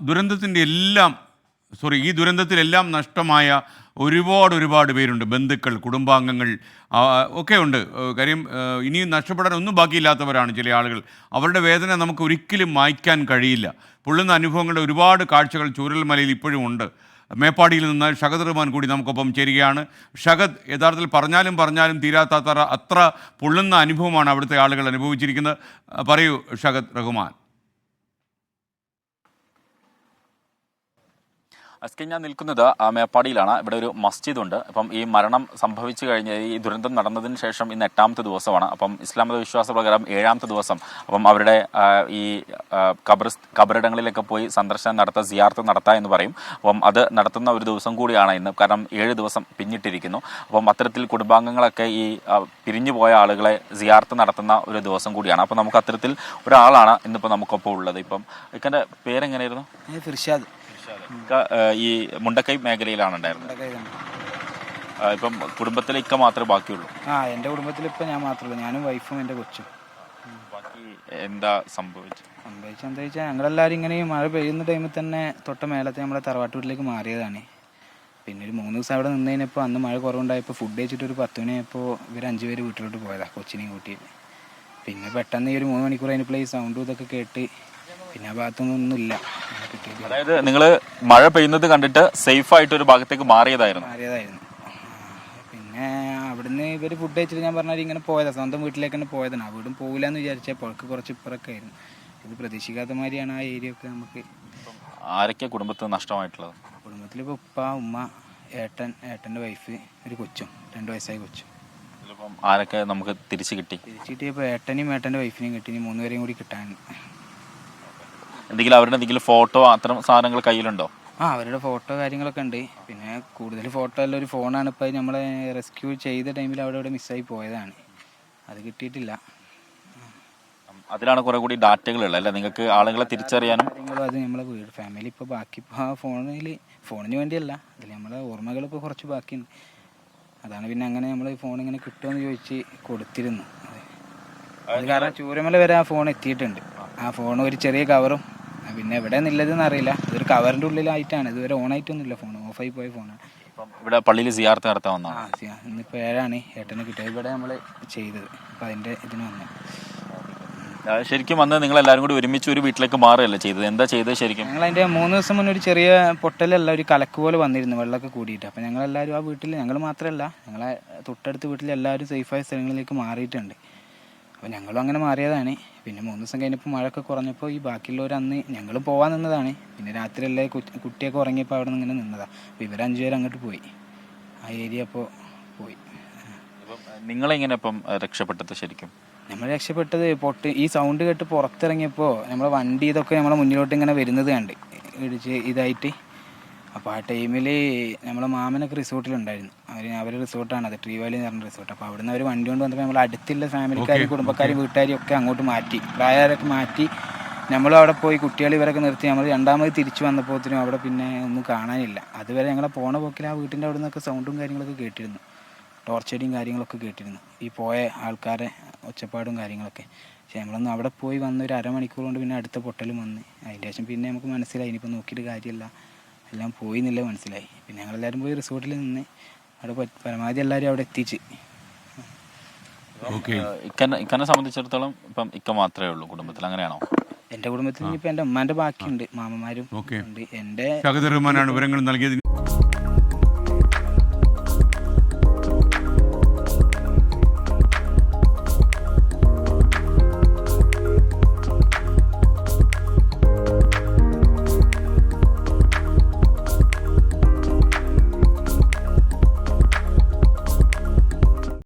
ദുരന്തത്തിൻ്റെ എല്ലാം ഈ ദുരന്തത്തിലെല്ലാം നഷ്ടമായ ഒരുപാട് പേരുണ്ട്. ബന്ധുക്കൾ, കുടുംബാംഗങ്ങൾ ഒക്കെ ഉണ്ട്. കാര്യം ഇനിയും നഷ്ടപ്പെടാൻ ഒന്നും ബാക്കിയില്ലാത്തവരാണ് ചില ആളുകൾ. അവരുടെ വേദന നമുക്ക് ഒരിക്കലും മായ്ക്കാൻ കഴിയില്ല. പൊള്ളുന്ന അനുഭവങ്ങളുടെ ഒരുപാട് കാഴ്ചകൾ ചൂരൽമലയിൽ ഇപ്പോഴും ഉണ്ട്. മേപ്പാടിയിൽ നിന്ന് ഷഹദ് റഹ്മാൻ കൂടി നമുക്കൊപ്പം ചേരുകയാണ്. ഷഹദ്, യഥാർത്ഥത്തിൽ പറഞ്ഞാലും തീരാത്ത അത്ര പൊള്ളുന്ന അനുഭവമാണ് അവിടുത്തെ ആളുകൾ അനുഭവിച്ചിരിക്കുന്നത്. പറയൂ ഷഹദ് റഹ്മാൻ. അസ്കി, ഞാൻ നിൽക്കുന്നത് മേപ്പാടിയിലാണ്. ഇവിടെ ഒരു മസ്ജിദ് ഉണ്ട്. അപ്പം ഈ മരണം സംഭവിച്ചു കഴിഞ്ഞ് ഈ ദുരന്തം നടന്നതിന് ശേഷം ഇന്ന് 8ാമത്തെ ദിവസമാണ്. അപ്പം ഇസ്ലാം മത വിശ്വാസ പ്രകാരം 7ാമത്തെ ദിവസം. അപ്പം അവരുടെ ഈ കബറിടങ്ങളിലൊക്കെ പോയി സന്ദർശനം നടത്തുക, സിയാർത്ത് നടത്തുക എന്ന് പറയും. അപ്പം അത് നടത്തുന്ന ഒരു ദിവസം കൂടിയാണ് ഇന്ന്. കാരണം 7 ദിവസം പിന്നിട്ടിരിക്കുന്നു. അപ്പം അത്തരത്തിൽ കുടുംബാംഗങ്ങളൊക്കെ ഈ പിരിഞ്ഞു പോയ ആളുകളെ സിയാർത്ത് നടത്തുന്ന ഒരു ദിവസം കൂടിയാണ്. അപ്പം നമുക്ക് അത്തരത്തിൽ ഒരാളാണ് ഇന്നിപ്പോൾ നമുക്കൊപ്പം ഉള്ളത്. ഇപ്പം ഇക്കൻ്റെ പേരെങ്ങനെയായിരുന്നു? ഫിർഷാദ്. ഈ മുണ്ടക്കൈ മേഖലയിലാണ് ഉണ്ടായിരുന്നത്. ഇപ്പം കുടുംബത്തിൽ ഇക്ക മാത്രമേ ബാക്കിയുള്ളൂ? എൻ്റെ കുടുംബത്തിൽ ഇപ്പം ഞാൻ മാത്രമേ, ഞാനും വൈഫും എൻ്റെ കൊച്ചും. ബാക്കി എന്താ സംഭവിച്ചെന്താ വെച്ചാൽ ഞങ്ങളെല്ലാവരും ഇങ്ങനെ മഴ പെയ്യുന്ന ടൈമിൽ തന്നെ തൊട്ട മേലത്തെ നമ്മളെ തറവാട്ട് വീട്ടിലേക്ക് മാറിയതാണ്. പിന്നെ ഒരു 3 ദിവസം അവിടെ നിന്ന് കഴിഞ്ഞപ്പോൾ അന്ന് മഴ കുറവുണ്ടായപ്പോൾ ഫുഡ് കഴിച്ചിട്ട് ഒരു 10 മണിയായപ്പോൾ ഇവർ 5 പേര് വീട്ടിലോട്ട് പോയതാണ്, കൊച്ചിനെയും കൂട്ടിയിട്ട്. പിന്നെ പെട്ടെന്ന് ഈ ഒരു 3 മണിക്കൂർ കഴിഞ്ഞപ്പോൾ ഈ സൗണ്ടും ഇതൊക്കെ കേട്ട് പിന്നെ ആ ഭാഗത്തൊന്നും ഇല്ല. അതായത് നിങ്ങൾ മഴ പെയ്യുന്നത് കണ്ടിട്ട് സേഫ് ആയിട്ട് ഒരു ഭാഗത്തേക്ക് മാറിയതായിരുന്നു? പിന്നെ അവിടുന്ന് ഇവർ ഫുഡ് കഴിച്ചിട്ട് ഞാൻ പറഞ്ഞാൽ ഇങ്ങനെ പോയതാണ്, സ്വന്തം വീട്ടിലേക്ക് തന്നെ പോയതാണ്. വീടും പോകില്ല എന്ന് വിചാരിച്ചാൽ പുഴക്ക് കുറച്ച് ഇപ്പുറമൊക്കെ ആയിരുന്നു. ഇത് പ്രതീക്ഷിക്കാത്ത മാതിരിയാണ് ആ ഏരിയ ഒക്കെ. നമുക്ക് ആരൊക്കെ കുടുംബത്തിൽ നഷ്ടമായിട്ടുള്ളത്? കുടുംബത്തിലിപ്പോൾ ഉപ്പ, ഉമ്മ, ഏട്ടൻ്റെ വൈഫ്, ഒരു കൊച്ചും 2 വയസ്സായ കൊച്ചും. ഇതിലിപ്പം ആരൊക്കെ നമുക്ക് തിരിച്ചു കിട്ടിയപ്പോൾ ഏട്ടൻ്റെ വൈഫിനെയും കിട്ടി. 3 പേരെയും കൂടി കിട്ടാൻ. എന്തെങ്കിലും അവരുടെ എന്തെങ്കിലും ഫോട്ടോ അത്തരം സാധനങ്ങൾ കയ്യിലുണ്ടോ? അവരുടെ ഫോട്ടോ കാര്യങ്ങളൊക്കെ ഉണ്ട്. പിന്നെ കൂടുതൽ ഫോട്ടോ അല്ല, ഒരു ഫോണാണ് ഇപ്പോൾ നമ്മളെ റെസ്ക്യൂ ചെയ്ത ടൈമിൽ അവിടെ മിസ്സായി പോയതാണ്, അത് കിട്ടിയിട്ടില്ല. അതിലാണ് കുറെ കൂടി ഡാറ്റകളുള്ളത് അല്ലേ, നിങ്ങൾക്ക് ആളുകളെ തിരിച്ചറിയാനും? അത് നമ്മളെ വീട് ഫാമിലി ഇപ്പോൾ ബാക്കി ഇപ്പോൾ ഫോണിന് വേണ്ടിയല്ല, അതിൽ നമ്മളെ ഓർമ്മകൾ ഇപ്പോൾ കുറച്ച് ബാക്കിയുണ്ട്. അതാണ് പിന്നെ അങ്ങനെ നമ്മൾ ഫോൺ ഇങ്ങനെ കിട്ടുമെന്ന് ചോദിച്ച് കൊടുത്തിരുന്നു. അത് കാരണം ചൂരമല വരെ ആ ഫോൺ എത്തിയിട്ടുണ്ട്. ആ ഫോൺ ഒരു ചെറിയ കവറും, പിന്നെ എവിടെ നിന്നുള്ളതെന്ന് അറിയില്ല, ഇതൊരു കവറിൻ്റെ ഉള്ളിലായിട്ടാണ്. ഇതുവരെ ഓണായിട്ടൊന്നുമില്ല, ഫോൺ ഓഫായി പോയ ഫോണാണ്. ഇവിടെ പള്ളിയിൽ സിയാർത്ത് നടത്താൻ വന്ന ഇന്നിപ്പോൾ 7 ഏട്ടനെ കിട്ടിയത്. ഇവിടെ നമ്മൾ ചെയ്തത്, അപ്പോൾ അതിൻ്റെ ഇതിന് വന്നു. ശരിക്കും വന്ന് നിങ്ങളെല്ലാവരും കൂടി ഒരുമിച്ച് ഒരു വീട്ടിലേക്ക് മാറുകയല്ലേ ചെയ്തത്? എന്താ ചെയ്തത് ശരിക്കും? ഞങ്ങൾ അതിൻ്റെ 3 ദിവസം മുന്നേ ഒരു ചെറിയ പൊട്ടലല്ല, ഒരു കലക്ക് പോലെ വന്നിരുന്നു, വെള്ളമൊക്കെ കൂടിയിട്ട്. അപ്പോൾ ഞങ്ങളെല്ലാവരും ആ വീട്ടിൽ, ഞങ്ങൾ മാത്രമല്ല, ഞങ്ങളെ തൊട്ടടുത്ത വീട്ടിൽ എല്ലാവരും സേഫായ സ്ഥലങ്ങളിലേക്ക് മാറിയിട്ടുണ്ട്. അപ്പോൾ ഞങ്ങളും അങ്ങനെ മാറിയതാണ്. പിന്നെ 3 ദിവസം കഴിഞ്ഞപ്പോൾ മഴയൊക്കെ കുറഞ്ഞപ്പോൾ ഈ ബാക്കിയുള്ളവർ അന്ന് ഞങ്ങൾ പോകാൻ നിന്നതാണ്. പിന്നെ രാത്രി എല്ലാം കുട്ടിയൊക്കെ ഉറങ്ങിയപ്പോൾ അവിടെ നിന്ന് ഇങ്ങനെ നിന്നതാണ്. അപ്പോൾ ഇവർ 5 പേര് അങ്ങോട്ട് പോയി, ആ ഏരിയ അപ്പോൾ പോയി. നിങ്ങളെങ്ങനെ ഇപ്പം രക്ഷപ്പെട്ടത് ശരിക്കും? നമ്മൾ രക്ഷപ്പെട്ടത് ഈ സൗണ്ട് കേട്ട് പുറത്തിറങ്ങിയപ്പോൾ നമ്മളെ വണ്ടി ഇതൊക്കെ നമ്മളെ മുന്നിലോട്ട് ഇങ്ങനെ വരുന്നത് കണ്ട് ഇടിച്ച് ഇതായിട്ട്. അപ്പോൾ ആ ടൈമിൽ നമ്മളെ മാമനൊക്കെ റിസോർട്ടിലുണ്ടായിരുന്നു. അവർ റിസോർട്ടാണ് അത്, ട്രീ വാലി എന്ന് പറഞ്ഞ റിസോർട്ട്. അപ്പോൾ അവിടുന്ന് അവർ വണ്ടി കൊണ്ട് വന്നപ്പോൾ നമ്മൾ അടുത്തുള്ള ഫാമിലിക്കാരും കുടുംബക്കാരും വീട്ടുകാരും ഒക്കെ അങ്ങോട്ട് മാറ്റി, പ്രായക്കാരൊക്കെ മാറ്റി. നമ്മളും അവിടെ പോയി കുട്ടികൾ ഇവരൊക്കെ നിർത്തി. നമ്മൾ രണ്ടാമത് തിരിച്ചു വന്നപ്പോഴത്തേനും അവിടെ പിന്നെ ഒന്നും കാണാനില്ല. അതുവരെ ഞങ്ങളെ പോണ പോക്കിൽ ആ വീട്ടിൻ്റെ അവിടെ നിന്നൊക്കെ സൗണ്ടും കാര്യങ്ങളൊക്കെ കേട്ടിരുന്നു, ടോർച്ചടിയും കാര്യങ്ങളൊക്കെ കേട്ടിരുന്നു, ഈ പോയ ആൾക്കാരെ ഒച്ചപ്പാടും കാര്യങ്ങളൊക്കെ. പക്ഷേ നമ്മളൊന്ന് അവിടെ പോയി വന്ന് ഒരു അരമണിക്കൂർ കൊണ്ട് പിന്നെ അടുത്ത പൊട്ടലും വന്ന്. അതിൻ്റെ ശേഷം പിന്നെ നമുക്ക് മനസ്സിലായി ഇനിയിപ്പോൾ നോക്കിയിട്ട് കാര്യമില്ല, എല്ലാം പോയി എന്നില്ല മനസ്സിലായി. പിന്നെ ഞങ്ങളെല്ലാവരും പോയി റിസോർട്ടിൽ നിന്ന് അവിടെ പരമാവധി എല്ലാവരും അവിടെ എത്തിച്ച്. ഇക്കനെ സംബന്ധിച്ചിടത്തോളം ഇപ്പം ഇക്ക മാത്രമേ ഉള്ളൂ കുടുംബത്തിൽ, അങ്ങനെയാണോ? എൻ്റെ കുടുംബത്തിൽ ഇനിയിപ്പോൾ എൻ്റെ ഉമ്മാൻ്റെ ബാക്കിയുണ്ട്, മാമന്മാരും ഉണ്ട്. എൻ്റെ വിവരങ്ങൾ നൽകിയത്.